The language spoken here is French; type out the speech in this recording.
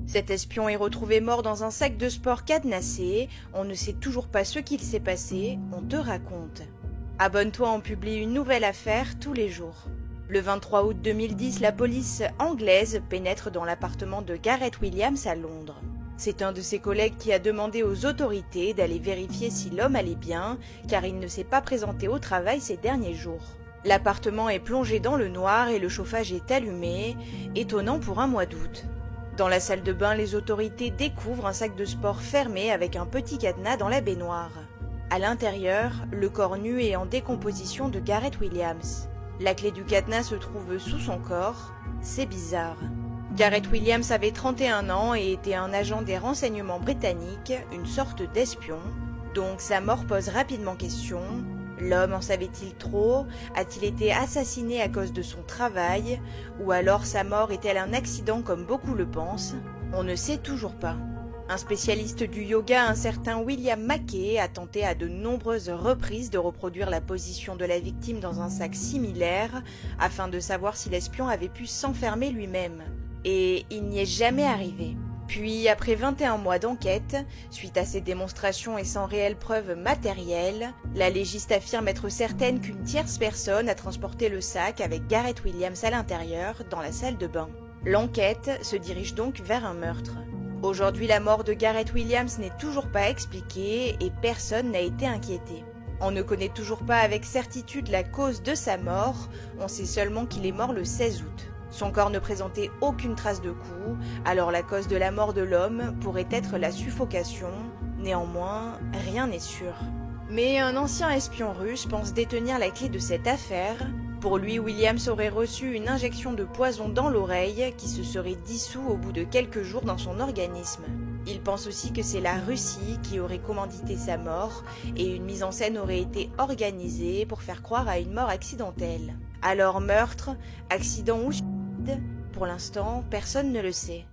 Cet espion est retrouvé mort dans un sac de sport cadenassé. On ne sait toujours pas ce qu'il s'est passé, on te raconte. Abonne-toi, on publie une nouvelle affaire tous les jours. Le 23 août 2010, la police anglaise pénètre dans l'appartement de Gareth Williams à Londres. C'est un de ses collègues qui a demandé aux autorités d'aller vérifier si l'homme allait bien, car il ne s'est pas présenté au travail ces derniers jours. L'appartement est plongé dans le noir et le chauffage est allumé, étonnant pour un mois d'août. Dans la salle de bain, les autorités découvrent un sac de sport fermé avec un petit cadenas dans la baignoire. À l'intérieur, le corps nu et en décomposition de Gareth Williams. La clé du cadenas se trouve sous son corps. C'est bizarre. Gareth Williams avait 31 ans et était un agent des renseignements britanniques, une sorte d'espion. Donc sa mort pose rapidement question. L'homme en savait-il trop? A-t-il été assassiné à cause de son travail? Ou alors sa mort est-elle un accident comme beaucoup le pensent? On ne sait toujours pas. Un spécialiste du yoga, un certain William Mackay, a tenté à de nombreuses reprises de reproduire la position de la victime dans un sac similaire afin de savoir si l'espion avait pu s'enfermer lui-même. Et il n'y est jamais arrivé. Puis, après 21 mois d'enquête, suite à ces démonstrations et sans réelle preuve matérielle, la légiste affirme être certaine qu'une tierce personne a transporté le sac avec Gareth Williams à l'intérieur dans la salle de bain. L'enquête se dirige donc vers un meurtre. Aujourd'hui, la mort de Gareth Williams n'est toujours pas expliquée et personne n'a été inquiété. On ne connaît toujours pas avec certitude la cause de sa mort, on sait seulement qu'il est mort le 16 août. Son corps ne présentait aucune trace de coup, alors la cause de la mort de l'homme pourrait être la suffocation. Néanmoins, rien n'est sûr. Mais un ancien espion russe pense détenir la clé de cette affaire. Pour lui, Williams aurait reçu une injection de poison dans l'oreille qui se serait dissous au bout de quelques jours dans son organisme. Il pense aussi que c'est la Russie qui aurait commandité sa mort et une mise en scène aurait été organisée pour faire croire à une mort accidentelle. Alors meurtre, accident ou suicide? Pour l'instant, personne ne le sait.